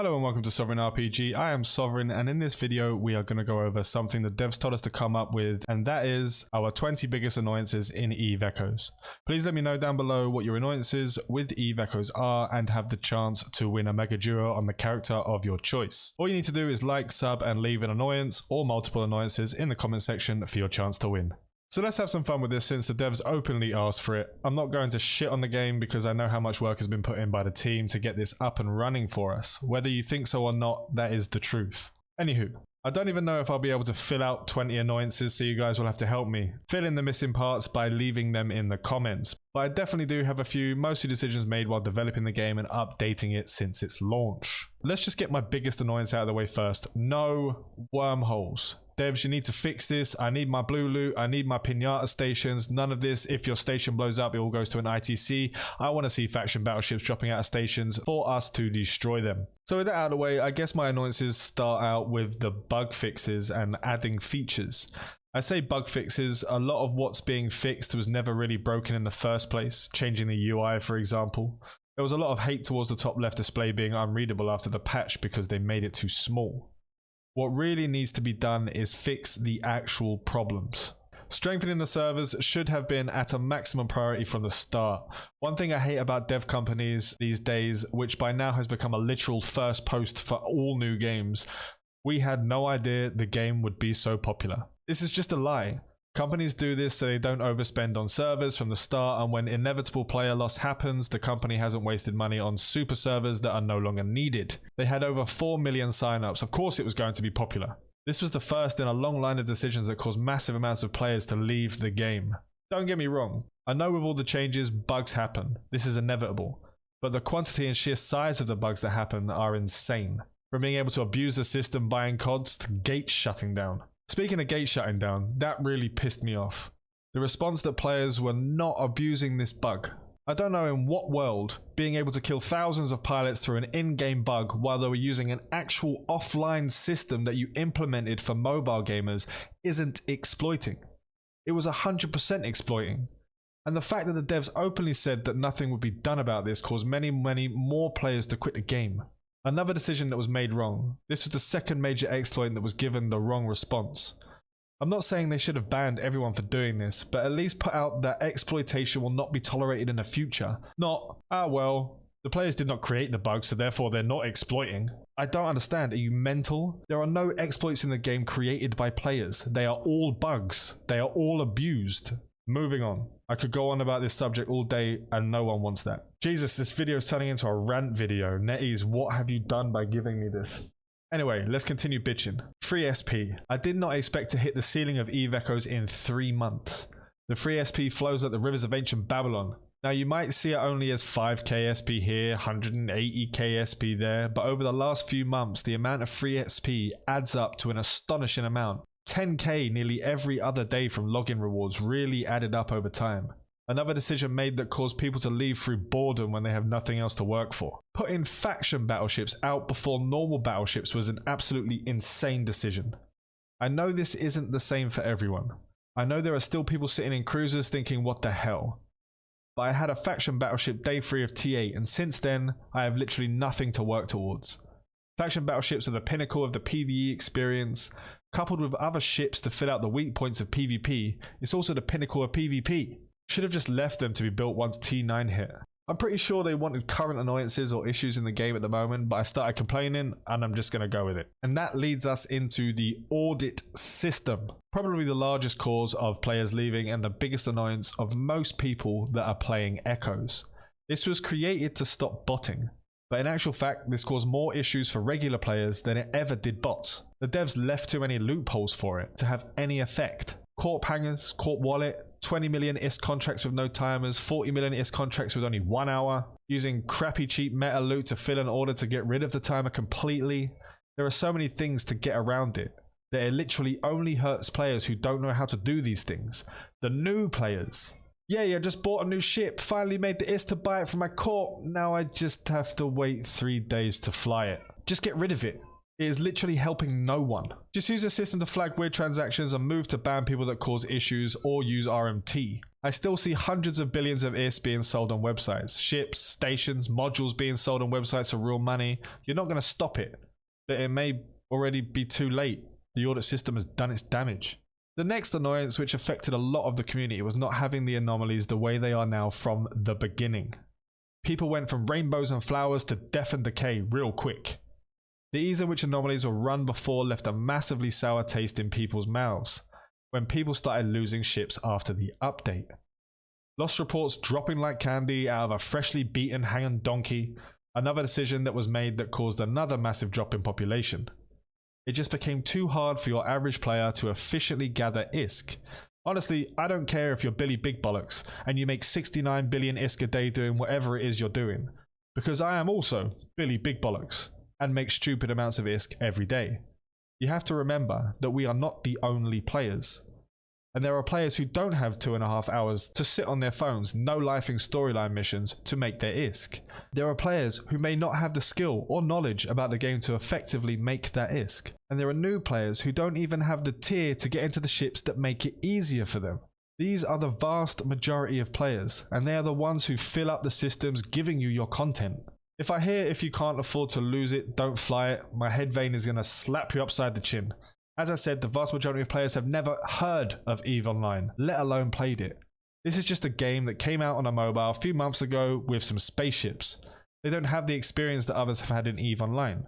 Hello and welcome to Sovereign RPG. I am Sovereign, and in this video we are going to go over something the devs told us to come up with, and that is our 20 biggest annoyances in EVE Echoes. Please let me know down below what your annoyances with EVE Echoes are and have the chance to win a Mega Duo on the character of your choice. All you need to do is like, sub and leave an annoyance or multiple annoyances in the comment section for your chance to win. So let's have some fun with this since the devs openly asked for it. I'm not going to shit on the game because I know how much work has been put in by the team to get this up and running for us. Whether you think so or not, that is the truth. Anywho, I don't even know if I'll be able to fill out 20 annoyances, so you guys will have to help me fill in the missing parts by leaving them in the comments. But I definitely do have a few, mostly decisions made while developing the game and updating it since its launch. Let's just get my biggest annoyance out of the way first. No wormholes. Devs, you need to fix this. I need my blue loot. I need my pinata stations. None of this. If your station blows up, it all goes to an ITC. I want to see faction battleships dropping out of stations for us to destroy them. So with that out of the way, I guess my annoyances start out with the bug fixes and adding features. I say bug fixes, a lot of what's being fixed was never really broken in the first place. Changing the UI, for example. There was a lot of hate towards the top left display being unreadable after the patch because they made it too small. What really needs to be done is fix the actual problems. Strengthening the servers should have been at a maximum priority from the start. One thing I hate about dev companies these days, which by now has become a literal first post for all new games, we had no idea the game would be so popular. This is just a lie. Companies do this so they don't overspend on servers from the start, and when inevitable player loss happens, the company hasn't wasted money on super servers that are no longer needed. They had over 4 million signups. Of course it was going to be popular. This was the first in a long line of decisions that caused massive amounts of players to leave the game. Don't get me wrong. I know with all the changes, bugs happen. This is inevitable. But the quantity and sheer size of the bugs that happen are insane. From being able to abuse the system buying CODs to gates shutting down. Speaking of gate shutting down, that really pissed me off. The response that players were not abusing this bug. I don't know in what world being able to kill thousands of pilots through an in-game bug while they were using an actual offline system that you implemented for mobile gamers isn't exploiting. It was 100% exploiting. And the fact that the devs openly said that nothing would be done about this caused many more players to quit the game. Another decision that was made wrong. This was the second major exploit that was given the wrong response. I'm not saying they should have banned everyone for doing this, but at least put out that exploitation will not be tolerated in the future. Not, well, the players did not create the bug, so therefore they're not exploiting. I don't understand. Are you mental? There are no exploits in the game created by players. They are all bugs. They are all abused. Moving on. I could go on about this subject all day and no one wants that. Jesus, this video is turning into a rant video. NetEase, what have you done by giving me this? Anyway, let's continue bitching. Free SP. I did not expect to hit the ceiling of EVE Echoes in 3 months. The free SP flows like the rivers of ancient Babylon. Now you might see it only as 5k SP here, 180k SP there, but over the last few months the amount of free SP adds up to an astonishing amount. 10k nearly every other day from login rewards really added up over time. Another decision made that caused people to leave through boredom when they have nothing else to work for. Putting faction battleships out before normal battleships was an absolutely insane decision. I know this isn't the same for everyone. I know there are still people sitting in cruisers thinking what the hell. But I had a faction battleship day 3 of T8 and since then I have literally nothing to work towards. Faction battleships are the pinnacle of the PvE experience. Coupled with other ships to fill out the weak points of PvP, it's also the pinnacle of PvP. Should have just left them to be built once T9 hit. I'm pretty sure they wanted current annoyances or issues in the game at the moment, but I started complaining and I'm just going to go with it. And that leads us into the Audit System. Probably the largest cause of players leaving and the biggest annoyance of most people that are playing Echoes. This was created to stop botting. But in actual fact, this caused more issues for regular players than it ever did bots. The devs left too many loopholes for it to have any effect. Corp hangers, Corp wallet, 20 million ISK contracts with no timers, 40 million ISK contracts with only 1 hour, using crappy cheap meta loot to fill an order to get rid of the timer completely. There are so many things to get around it that it literally only hurts players who don't know how to do these things. The new players. Yeah, I just bought a new ship, finally made the ISK to buy it for my corp. Now I just have to wait 3 days to fly it. Just get rid of it. It is literally helping no one. Just use the system to flag weird transactions and move to ban people that cause issues or use RMT. I still see hundreds of billions of ISK being sold on websites. Ships, stations, modules being sold on websites for real money. You're not going to stop it, but it may already be too late. The audit system has done its damage. The next annoyance which affected a lot of the community was not having the anomalies the way they are now from the beginning. People went from rainbows and flowers to death and decay real quick. The ease in which anomalies were run before left a massively sour taste in people's mouths when people started losing ships after the update. Lost reports dropping like candy out of a freshly beaten hanging donkey, another decision that was made that caused another massive drop in population. It just became too hard for your average player to efficiently gather ISK. Honestly, I don't care if you're Billy Big Bollocks and you make 69 billion ISK a day doing whatever it is you're doing, because I am also Billy Big Bollocks and make stupid amounts of ISK every day. You have to remember that we are not the only players. And there are players who don't have 2.5 hours to sit on their phones, no-lifing storyline missions to make their ISK. There are players who may not have the skill or knowledge about the game to effectively make that ISK. And there are new players who don't even have the tier to get into the ships that make it easier for them. These are the vast majority of players, and they are the ones who fill up the systems giving you your content. If I hear if you can't afford to lose it, don't fly it, my head vein is going to slap you upside the chin. As I said, the vast majority of players have never heard of EVE Online, let alone played it. This is just a game that came out on a mobile a few months ago with some spaceships. They don't have the experience that others have had in EVE Online.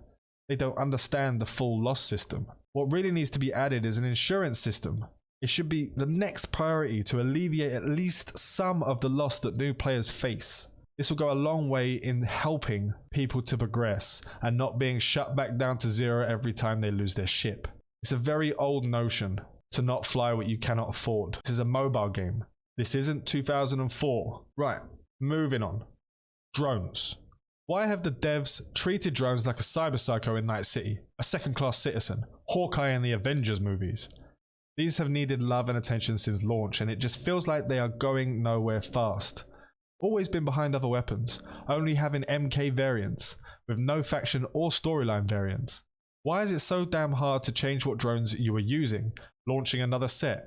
They don't understand the full loss system. What really needs to be added is an insurance system. It should be the next priority to alleviate at least some of the loss that new players face. This will go a long way in helping people to progress and not being shut back down to zero every time they lose their ship. It's a very old notion to not fly what you cannot afford. This is a mobile game. This isn't 2004. Right, moving on. Drones. Why have the devs treated drones like a cyber psycho in Night City, a second-class citizen, Hawkeye in the Avengers movies? These have needed love and attention since launch, and it just feels like they are going nowhere fast. Always been behind other weapons, only having MK variants, with no faction or storyline variants. Why is it so damn hard to change what drones you are using, launching another set?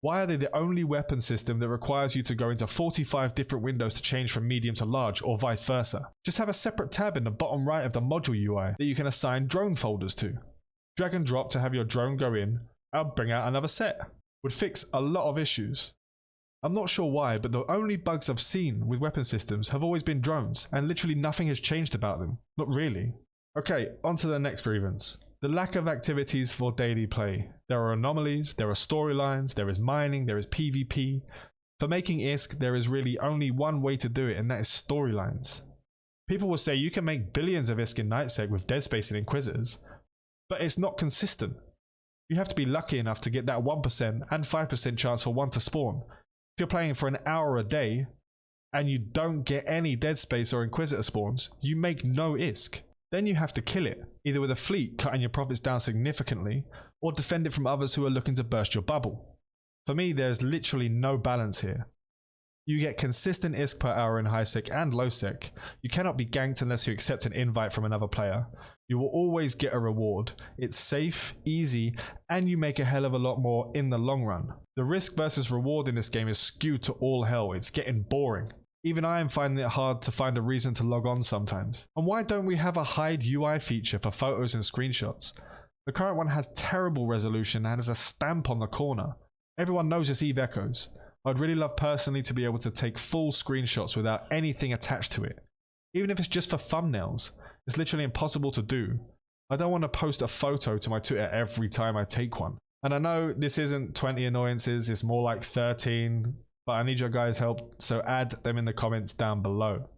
Why are they the only weapon system that requires you to go into 45 different windows to change from medium to large, or vice versa? Just have a separate tab in the bottom right of the module UI that you can assign drone folders to. Drag and drop to have your drone go in, and bring out another set. Would fix a lot of issues. I'm not sure why, but the only bugs I've seen with weapon systems have always been drones, and literally nothing has changed about them. Not really. Okay, on to the next grievance. The lack of activities for daily play. There are anomalies, there are storylines, there is mining, there is PvP. For making ISK, there is really only one way to do it, and that is storylines. People will say you can make billions of ISK in NightSec with Dead Space and Inquisitors, but it's not consistent. You have to be lucky enough to get that 1% and 5% chance for one to spawn. If you're playing for an hour a day and you don't get any Dead Space or Inquisitor spawns, you make no ISK. Then you have to kill it, either with a fleet cutting your profits down significantly, or defend it from others who are looking to burst your bubble. For me, there's literally no balance here. You get consistent ISK per hour in high sec and low sec. You cannot be ganked unless you accept an invite from another player. You will always get a reward. It's safe, easy, and you make a hell of a lot more in the long run. The risk versus reward in this game is skewed to all hell. It's getting boring. Even I am finding it hard to find a reason to log on sometimes. And why don't we have a hide UI feature for photos and screenshots? The current one has terrible resolution and has a stamp on the corner. Everyone knows it's EVE Echoes. I'd really love personally to be able to take full screenshots without anything attached to it. Even if it's just for thumbnails, it's literally impossible to do. I don't want to post a photo to my Twitter every time I take one. And I know this isn't 20 annoyances, it's more like 13, but I need your guys' help, so add them in the comments down below.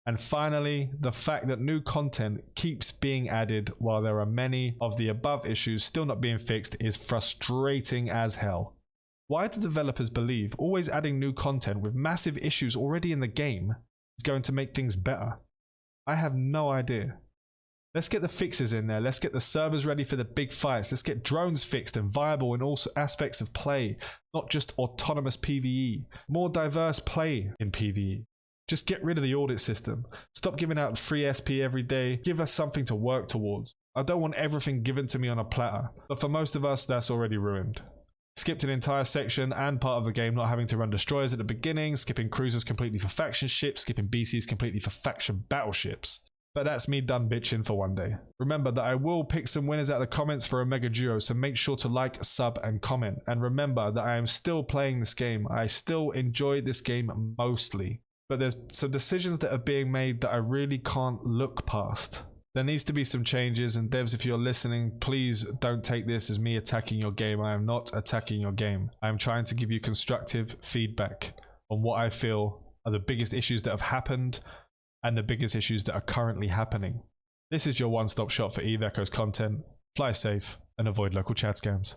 And finally, the fact that new content keeps being added while there are many of the above issues still not being fixed is frustrating as hell. Why do developers believe always adding new content with massive issues already in the game is going to make things better? I have no idea. Let's get the fixes in there. Let's get the servers ready for the big fights. Let's get drones fixed and viable in all aspects of play, not just autonomous PvE. More diverse play in PvE. Just get rid of the audit system. Stop giving out free SP every day. Give us something to work towards. I don't want everything given to me on a platter, but for most of us, that's already ruined. Skipped an entire section and part of the game not having to run destroyers at the beginning, skipping cruisers completely for faction ships, skipping BCs completely for faction battleships. But that's me done bitching for one day. Remember that I will pick some winners out of the comments for a mega duo, so make sure to like, sub, and comment. And remember that I am still playing this game. I still enjoy this game mostly. But there's some decisions that are being made that I really can't look past. There needs to be some changes, and devs, if you're listening, please don't take this as me attacking your game. I am not attacking your game. I am trying to give you constructive feedback on what I feel are the biggest issues that have happened and the biggest issues that are currently happening. This is your one-stop shop for Eve Echoes content. Fly safe and avoid local chat scams.